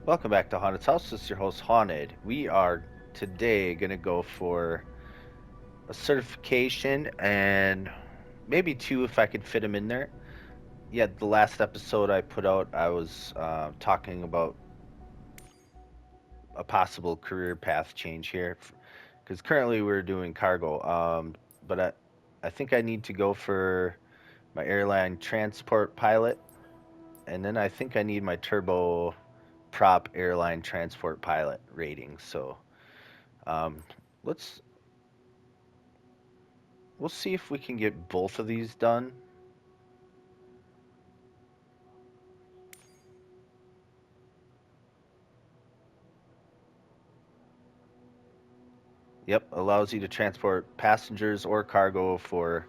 Welcome back to Haunted's House. This is your host, Haunted. We are today going to go for a certification and maybe two if I could fit them in there. Yeah, the last episode I put out, I was talking about a possible career path change here because currently we're doing cargo. But I think I need to go for my airline transport pilot, and then I think I need my turboprop airline transport pilot rating. So um, let's we'll see if we can get both of these done. Yep, allows you to transport passengers or cargo for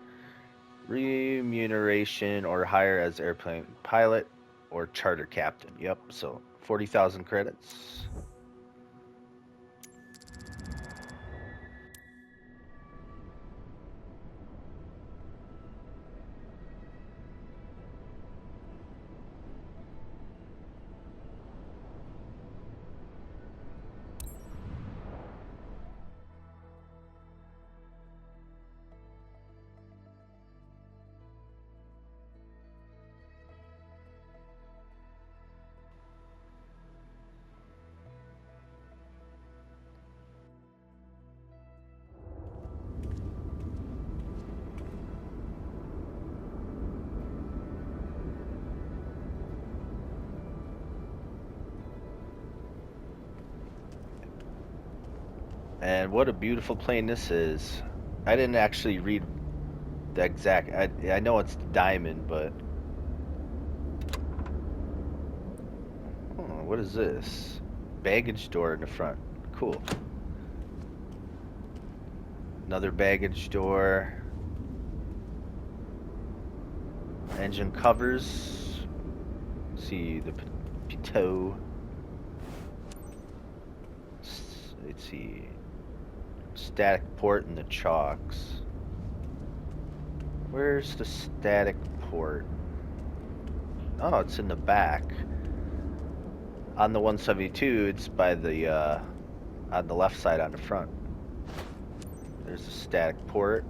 remuneration or hire as airplane pilot or charter captain. Yep, so 40,000 credits. And what a beautiful plane this is. I didn't actually read the exact. I know it's diamond, but what is this? Baggage door in the front. Cool. Another baggage door. Engine covers. See the pitot. Let's see. Static port and the chocks. Where's the static port? Oh, it's in the back. On the 172, it's by the on the left side on the front. There's the static port.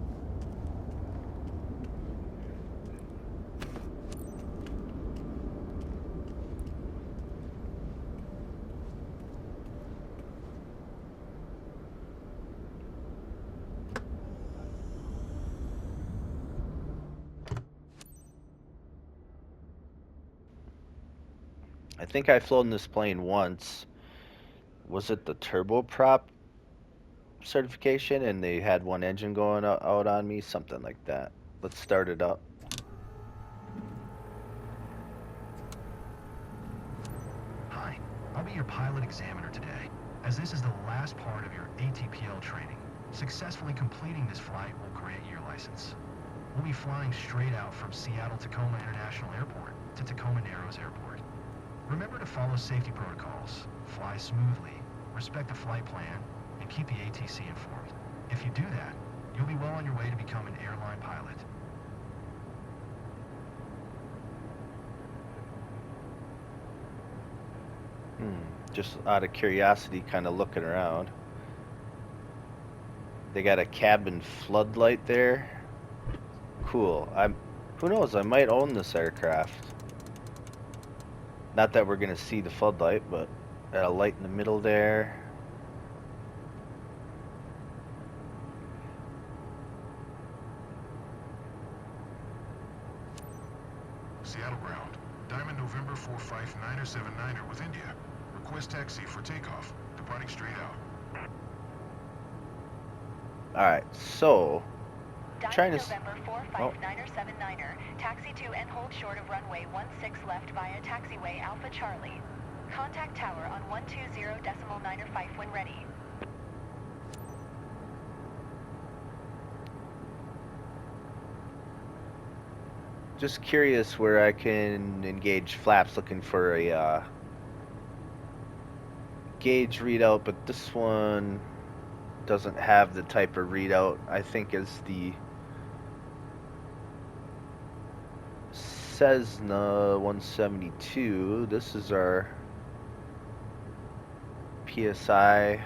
I think I've flown this plane once. Was it the turboprop certification? And they had one engine going out on me, something like that. Let's start it up. Hi, I'll be your pilot examiner today, as this is the last part of your ATPL training. Successfully completing this flight will grant you your license. We'll be flying straight out from Seattle-Tacoma International Airport to Tacoma Narrows Airport. Remember to follow safety protocols, fly smoothly, respect the flight plan, and keep the ATC informed. If you do that, you'll be well on your way to become an airline pilot. Just out of curiosity, kind of looking around. They got a cabin floodlight there. Cool. Who knows? I might own this aircraft. Not that we're gonna see the floodlight, but a light in the middle there. Seattle ground. Diamond November 459er79er with India. Request taxi for takeoff. Departing straight out. Alright, so trying to November 459er79er. Taxi to and hold short of runway 16 left via taxiway Alpha Charlie. Contact tower on 120.95 when ready. just curious where I can engage flaps, looking for a gauge readout, but this one doesn't have the type of readout I think as the Cessna 172. This is our PSI.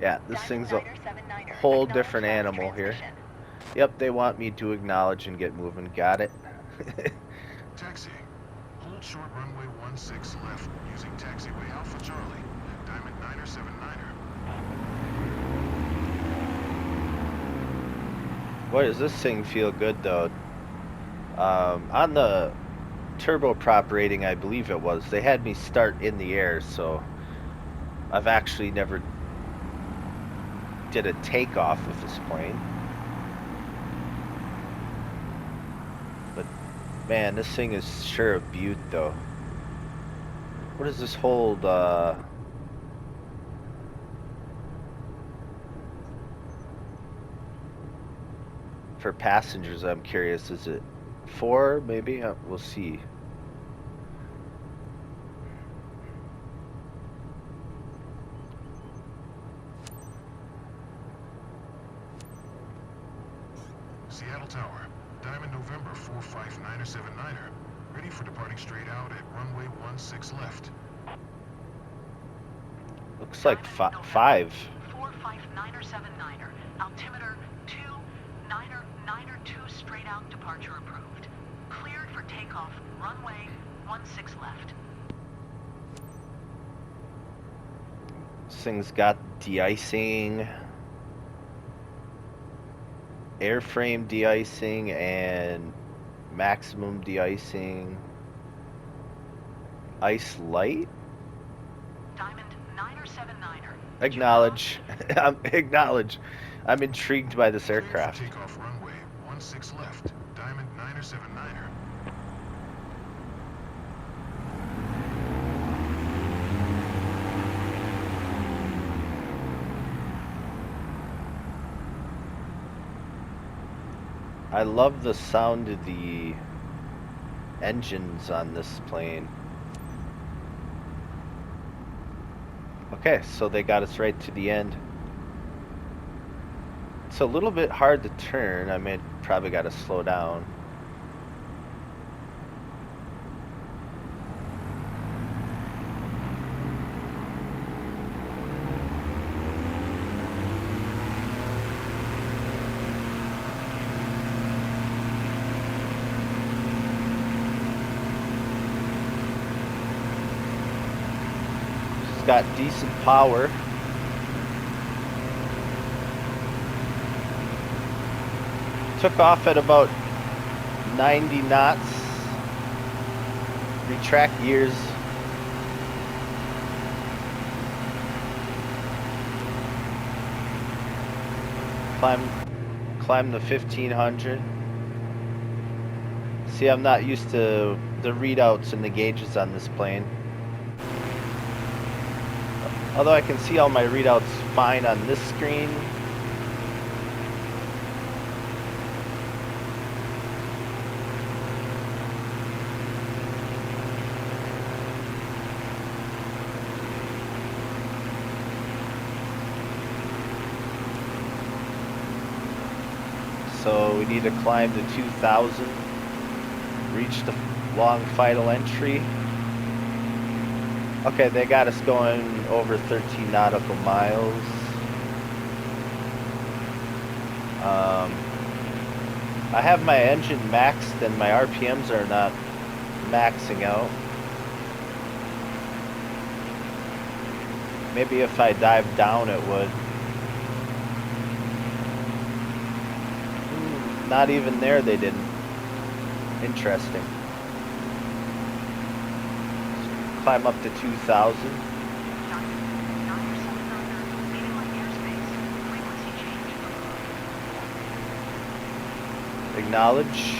Yeah, this thing's a whole different animal here. Yep, they want me to acknowledge and get moving. Got it. Taxi. Hold short runway 16 left using taxiway Alpha Charlie. Diamond 979er. Boy, does this thing feel good though. On the turboprop rating, I believe it was, they had me start in the air, so I've actually never did a takeoff with this plane. But man, this thing is sure a beaut though. What does this hold? For passengers, I'm curious. Is it 4 maybe? We'll see. Seattle Tower. Diamond November 459er79er. Ready for departing straight out at runway 16 left. Looks like 5. 459er79er. Altimeter 2992 straight out, departure approved. Cleared for takeoff, runway 16 left. This thing's got de-icing, airframe de-icing, and maximum de-icing. Ice light? Diamond 979er. Acknowledge. Acknowledge. I'm intrigued by this aircraft. Cleared for takeoff runway 16 left. Diamond 979er. I love the sound of the engines on this plane. Okay, so they got us right to the end. It's a little bit hard to turn. I may probably got to slow down. It's got decent power. Took off at about 90 knots. Retract gears. Climb the 1500. See, I'm not used to the readouts and the gauges on this plane. Although I can see all my readouts fine on this screen. So we need to climb to 2000, reach the long final entry. Okay, they got us going over 13 nautical miles. I have my engine maxed and my RPMs are not maxing out. Maybe if I dive down it would. Not even there they didn't. Interesting. Climb up to 2000. Acknowledge.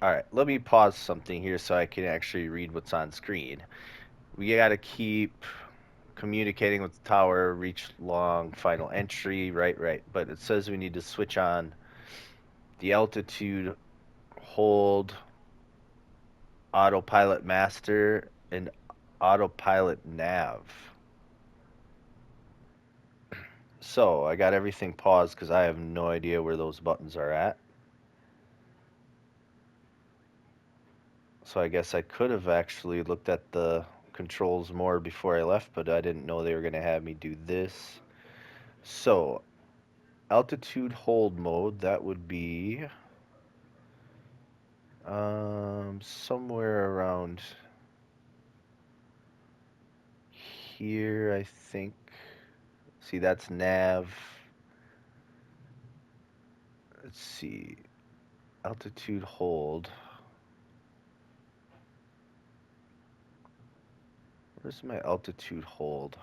Alright, let me pause something here so I can actually read what's on screen. We gotta keep communicating with the tower, reach long final entry, right. But it says we need to switch on the altitude, hold, autopilot master, and autopilot nav. So I got everything paused because I have no idea where those buttons are at. So I guess I could have actually looked at the controls more before I left, but I didn't know they were going to have me do this. So, altitude hold mode, that would be somewhere around here, I think. See, that's nav. Let's see. Altitude hold. Where's my altitude hold?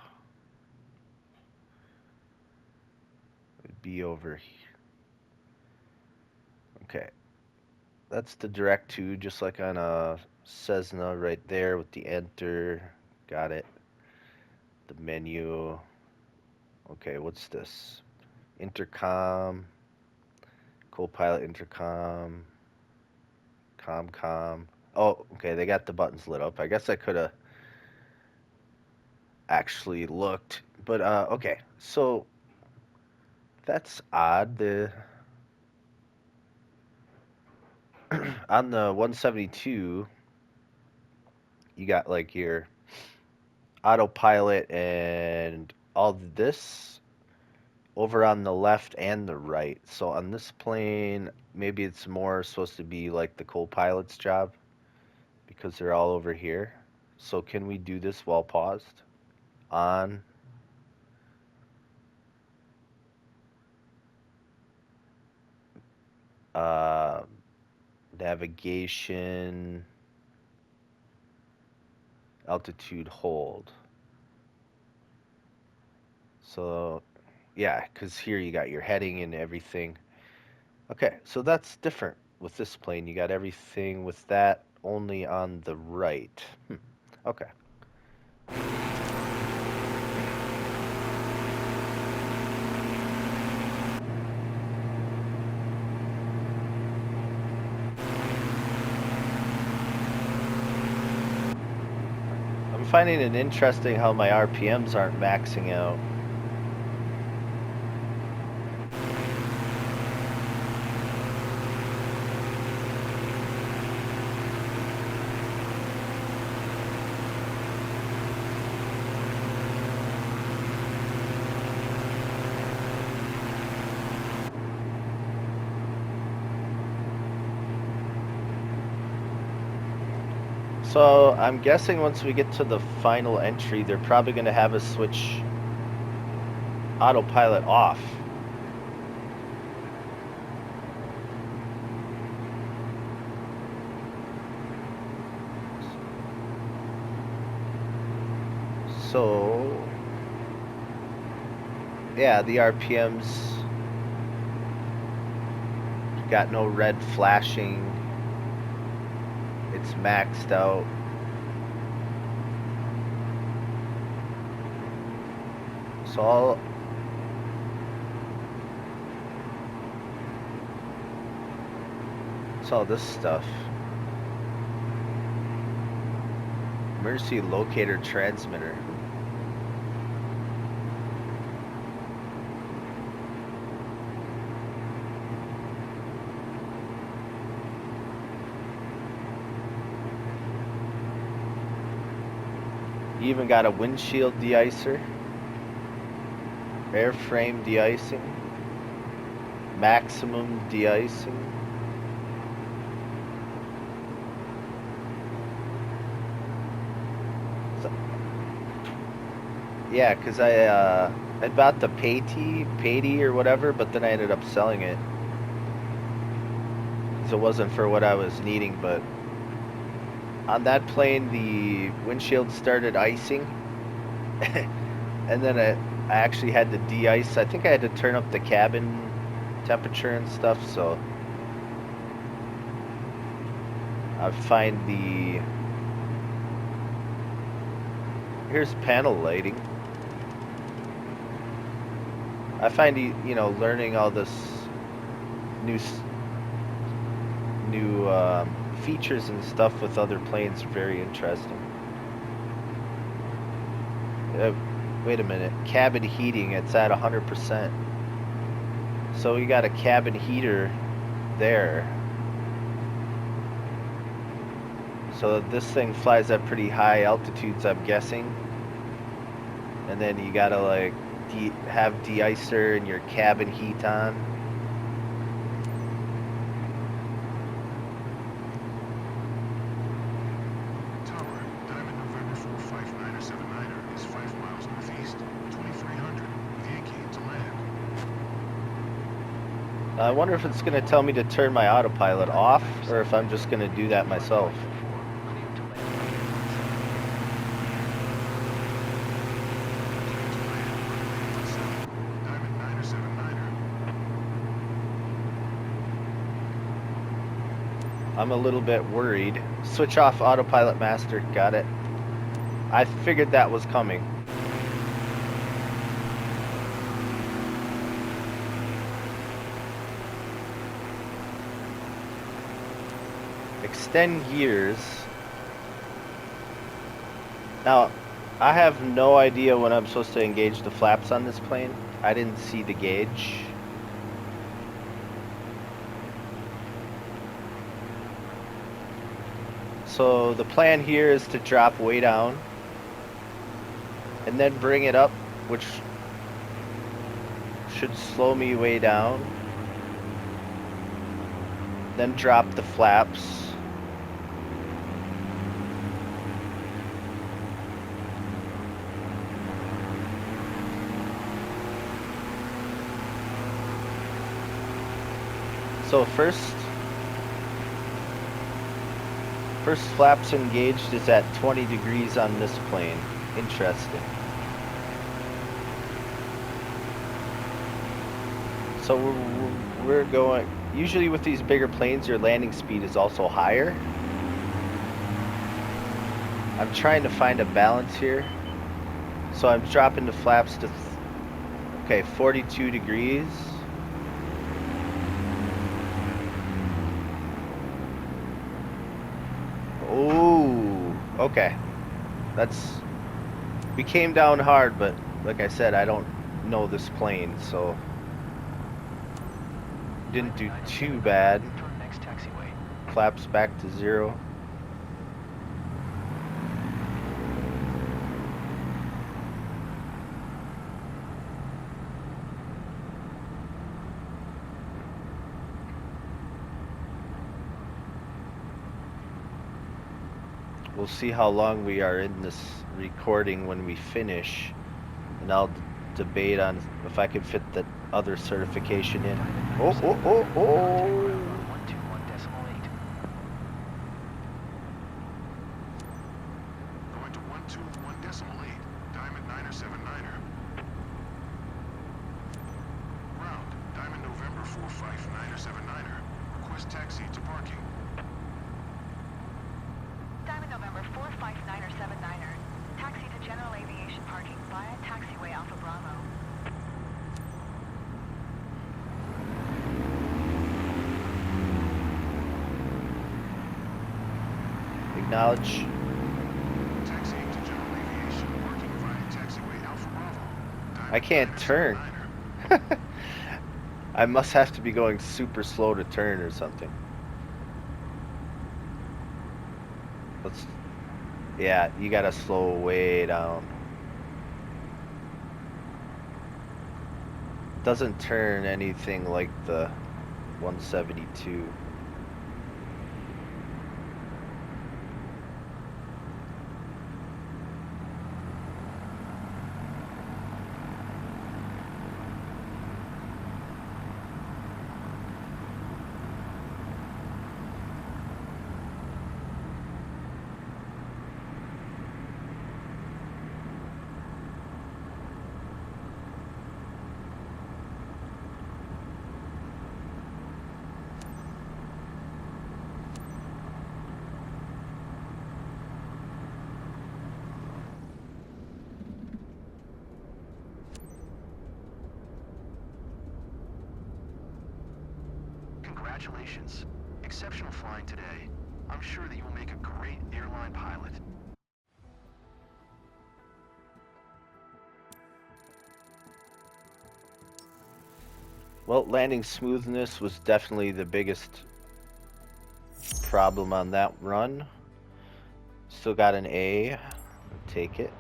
It'd be over here. Okay. That's the direct to, just like on a Cessna right there with the enter. Got it. The menu. Okay, what's this? Intercom. Co-pilot intercom. ComCom. Oh, okay, they got the buttons lit up. I guess I could have actually looked. But okay, so that's odd. The on the 172, you got like your autopilot and all this over on the left and the right. So on this plane, maybe it's more supposed to be like the co-pilot's job because they're all over here. So can we do this while paused? On. Uh, Navigation. Altitude hold. So yeah, because here you got your heading and everything. Okay, so that's different with this plane. You got everything with that only on the right. Okay. I'm finding it interesting how my RPMs aren't maxing out. So I'm guessing once we get to the final entry, they're probably going to have us switch autopilot off. So yeah, the RPMs got no red flashing. It's maxed out. So it's all this stuff. Emergency locator transmitter. You even got a windshield de-icer, airframe de-icing, maximum de-icing. So, yeah, because I bought the Patey or whatever, but then I ended up selling it because it wasn't for what I was needing. But on that plane, the windshield started icing, and then I actually had to de-ice. I think I had to turn up the cabin temperature and stuff, so I find here's panel lighting. I find learning all this new features and stuff with other planes very interesting. Wait a minute, cabin heating, it's at 100%. So we got a cabin heater there. So this thing flies at pretty high altitudes, I'm guessing. And then you gotta like have de-icer and your cabin heat on. Tower, Diamond November 459er79er is 5 miles northeast, 2300, with Yankee to land. I wonder if it's gonna tell me to turn my autopilot off, or if I'm just gonna do that myself. Diamond 9er79er. I'm a little bit worried. Switch off autopilot master, got it. I figured that was coming. Extend gears. Now, I have no idea when I'm supposed to engage the flaps on this plane. I didn't see the gauge. So the plan here is to drop way down and then bring it up, which should slow me way down. Then drop the flaps. So first flaps engaged is at 20 degrees on this plane. Interesting. So we're going, usually with these bigger planes your landing speed is also higher. I'm trying to find a balance here. So I'm dropping the flaps to, okay, 42 degrees. Oh, okay. We came down hard, but like I said, I don't know this plane, so didn't do too bad. Flaps back to 0. We'll see how long we are in this recording when we finish, and I'll debate on if I can fit the other certification in. Oh. Going to 121.8, Diamond 9er79er. Ground, Diamond November 459er79er. Request taxi to parking. Diamond November 459er79er. Taxi to general aviation parking via taxiway Alpha Bravo. Acknowledge. Taxiing to general aviation, parking via taxiway Alpha Bravo. I can't turn. I must have to be going super slow to turn or something. Yeah, you gotta slow way down. Doesn't turn anything like the 172. Congratulations. Exceptional flying today. I'm sure that you will make a great airline pilot. Well, landing smoothness was definitely the biggest problem on that run. Still got an A. Take it.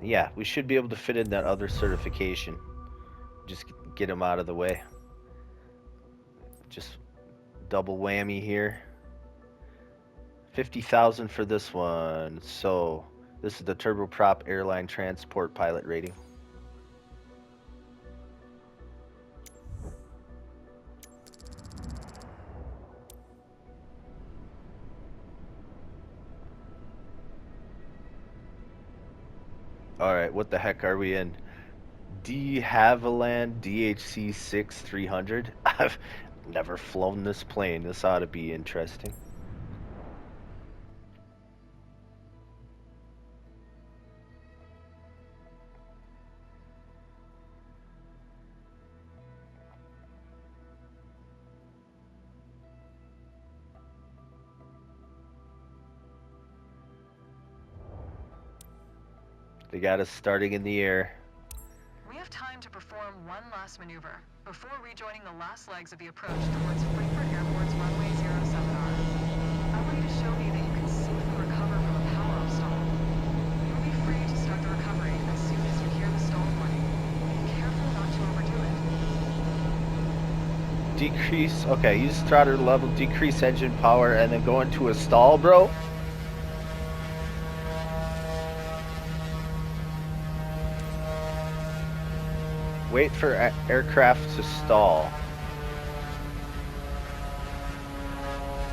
Yeah, we should be able to fit in that other certification. Just get them out of the way. Just double whammy here. 50,000 for this one. So this is the Turboprop airline transport pilot rating. All right, what the heck are we in? De Havilland DHC 6300. I've never flown this plane. This ought to be interesting. They got us starting in the air. We have time to perform one last maneuver before rejoining the last legs of the approach towards Frankfurt Airport's runway 07R. I want you to show me that you can safely recover from a power-up stall. You'll be free to start the recovery as soon as you hear the stall warning. Be careful not to overdo it. Decrease, okay, use throttle level, decrease engine power, and then go into a stall, bro. Wait for aircraft to stall.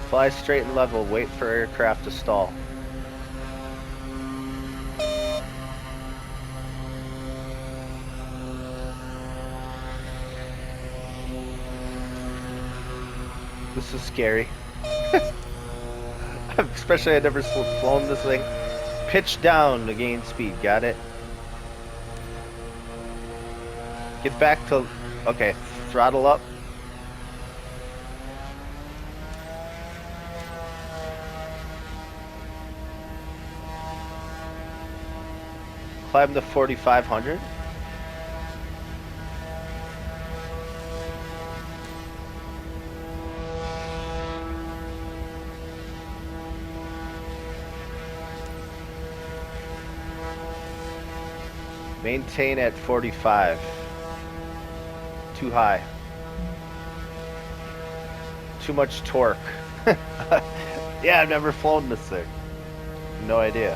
Fly straight and level, wait for aircraft to stall. This is scary. Especially I've never flown this thing. Pitch down to gain speed, got it? Get back to, okay, throttle up. Climb to 4,500. Maintain at 45. Too high. Too much torque. Yeah, I've never flown this thing. No idea.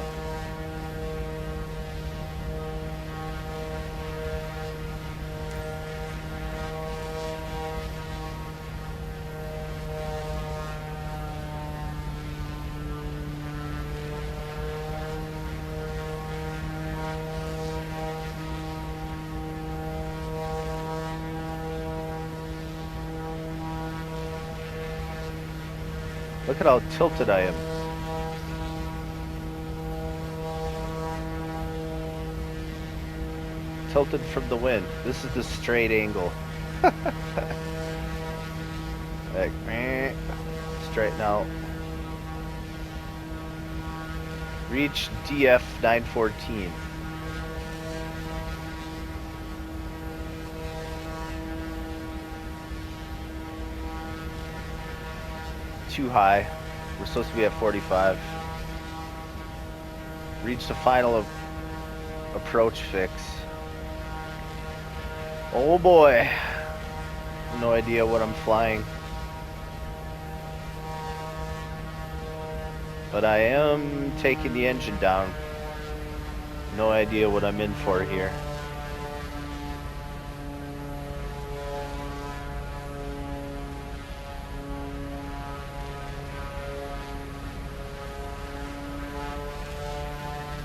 Look at how tilted I am. Tilted from the wind. This is the straight angle. Like, straighten out. Reach DF 914. Too high. We're supposed to be at 45. Reach the final approach fix. Oh boy. No idea what I'm flying. But I am taking the engine down. No idea what I'm in for here.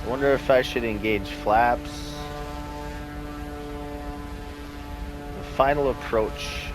I wonder if I should engage flaps. The final approach.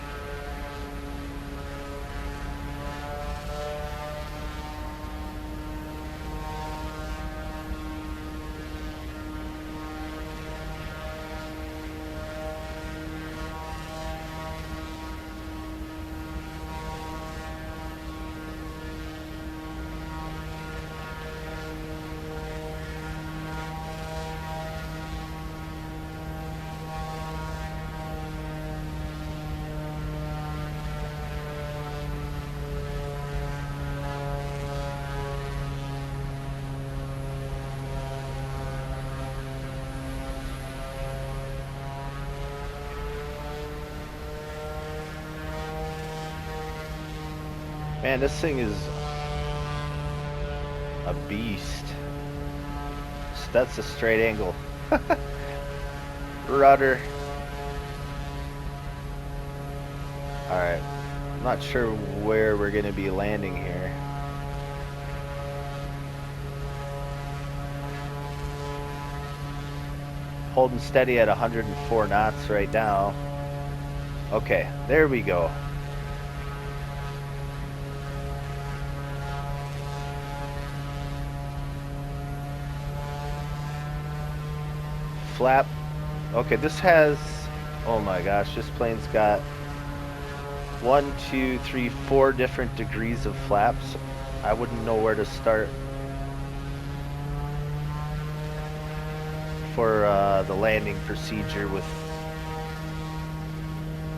Man, this thing is a beast. That's a straight angle. Rudder. Alright. I'm not sure where we're gonna be landing here. Holding steady at 104 knots right now. Okay, there we go. Flap. Okay, this has, oh my gosh, this plane's got 1, 2, 3, 4 different degrees of flaps. I wouldn't know where to start for the landing procedure with,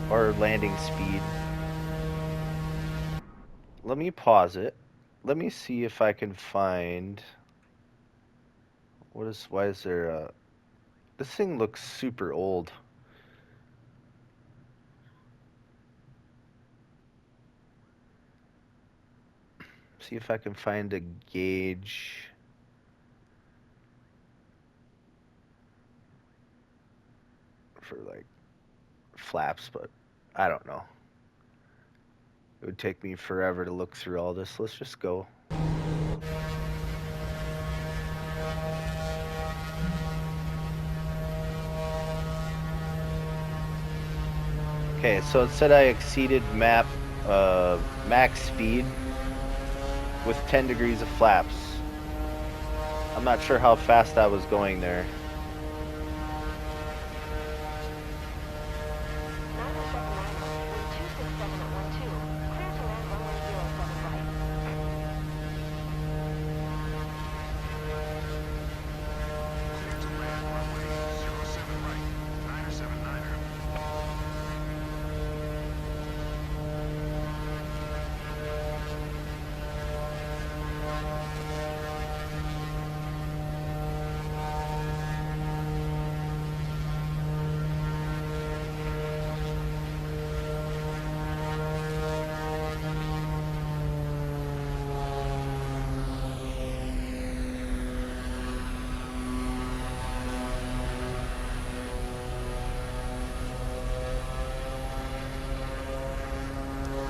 or landing speed. Let me pause it. Let me see if I can find, why is there a, this thing looks super old. See if I can find a gauge for like flaps, but I don't know. It would take me forever to look through all this. Let's just go. Okay, so it said I exceeded max speed with 10 degrees of flaps. I'm not sure how fast I was going there.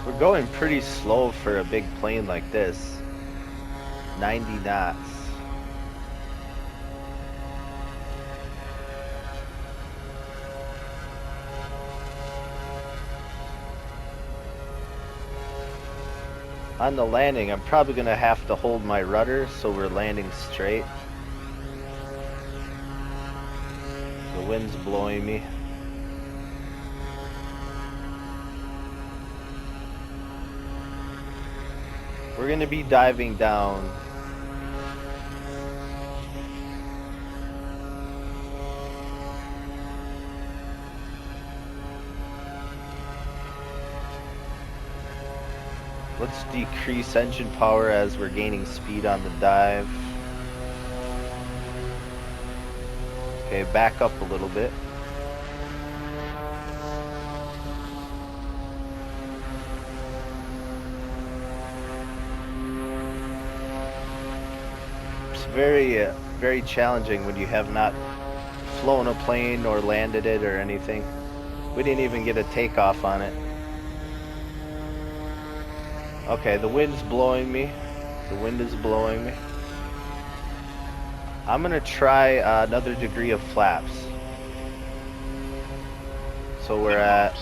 We're going pretty slow for a big plane like this. 90 knots. On the landing, I'm probably gonna have to hold my rudder so we're landing straight. The wind's blowing me. We're gonna be diving down. Let's decrease engine power as we're gaining speed on the dive. Okay, back up a little bit. It's very challenging when you have not flown a plane or landed it or anything. We didn't even get a takeoff on it. Okay, the wind's blowing me. The wind is blowing me. I'm gonna try another degree of flaps. So we're at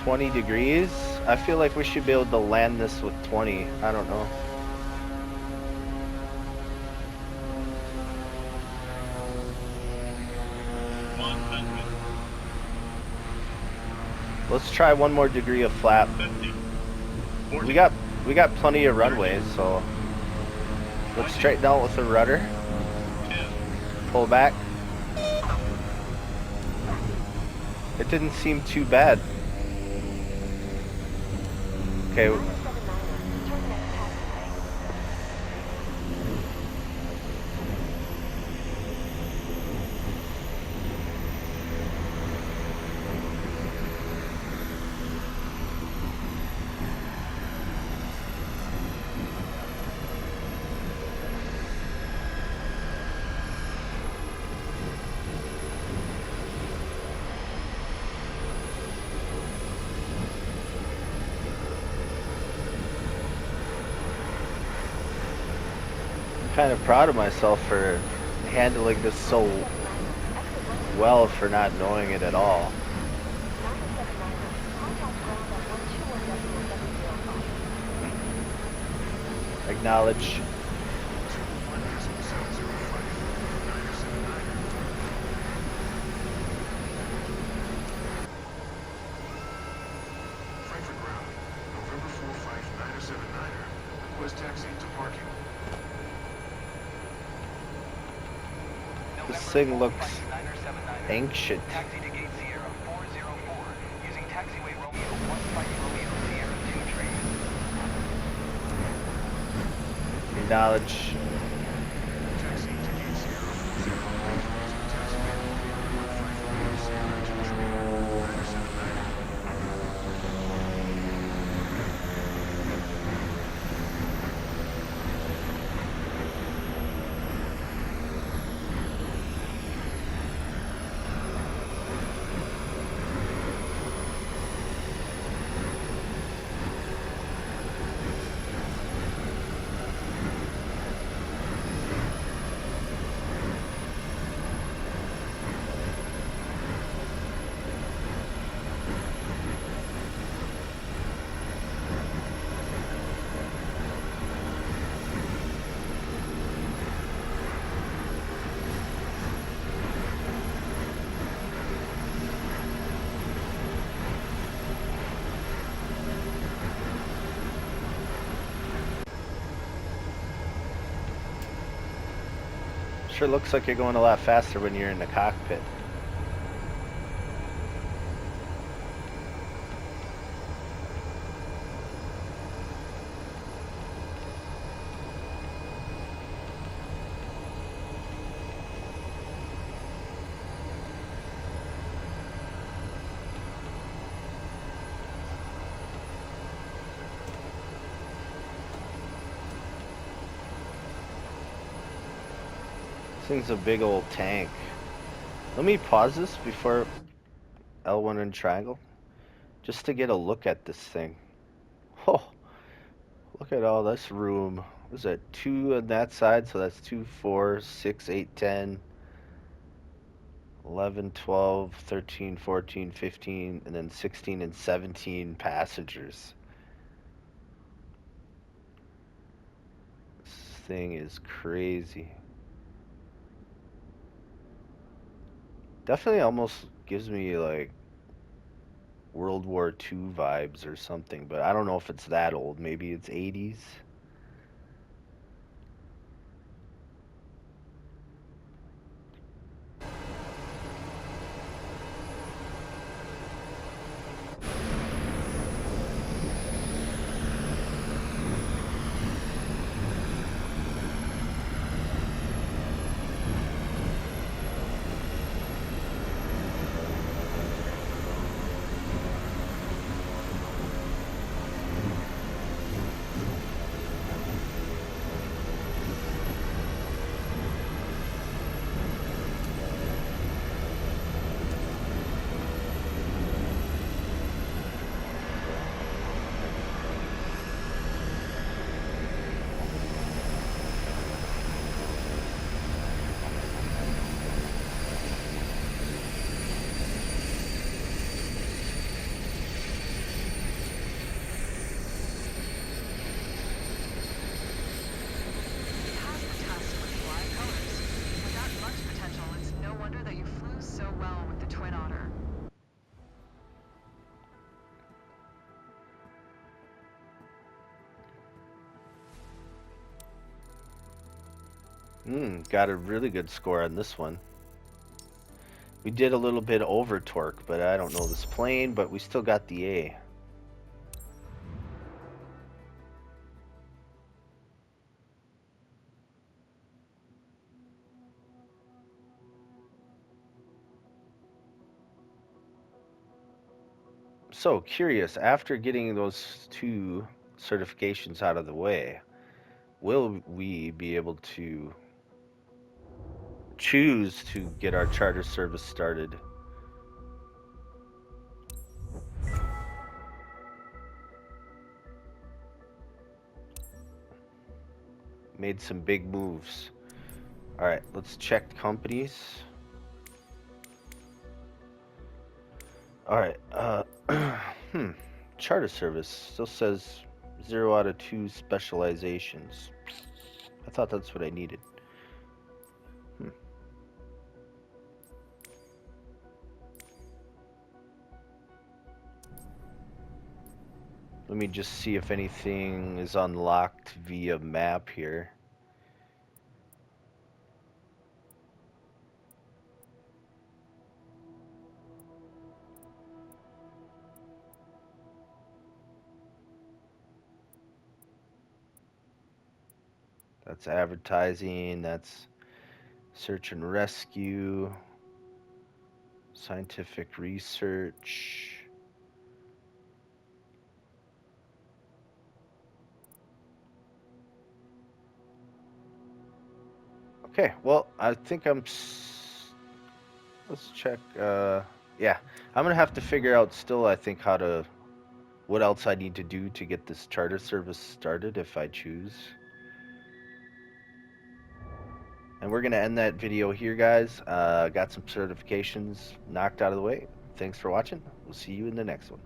20 degrees. I feel like we should be able to land this with 20. I don't know. Let's try one more degree of flap. 50, 40, We got plenty of runways, so let's straighten out with the rudder. 10, Pull back. It didn't seem too bad. Okay. kind of proud of myself for handling this so well for not knowing it at all. Acknowledge. 21.705 Frankfurt ground. November 45979er. Request taxi to parking. This thing looks ancient. Taxi to gate Sierra 404 using taxiway Romeo 15 Romeo Sierra 2 train. Acknowledge. Taxi to gate Sierra 405 using taxiway Romeo 15 Romeo Sierra 2 train. 979er. Sure looks like you're going a lot faster when you're in the cockpit. This thing's a big old tank. Let me pause this before L1 and triangle, just to get a look at this thing. Oh, look at all this room. What is that? 2 on that side, so that's 2, 4, 6, 8, 10, 11, 12, 13, 14, 15, and then 16 and 17 passengers. This thing is crazy. Definitely almost gives me like World War II vibes or something, but I don't know if it's that old. Maybe it's 80s. Got a really good score on this one. We did a little bit over torque, but I don't know this plane, but we still got the A. So curious, after getting those 2 certifications out of the way, will we be able to choose to get our charter service started? made some big moves. All right, let's check companies. All right, charter service still says 0 out of 2 specializations. I thought that's what I needed. Let me just see if anything is unlocked via map here. That's advertising, that's search and rescue, scientific research. Okay, well, I think let's check, yeah. I'm gonna have to figure out still, I think, what else I need to do to get this charter service started if I choose. And we're gonna end that video here, guys. Got some certifications knocked out of the way. Thanks for watching. We'll see you in the next one.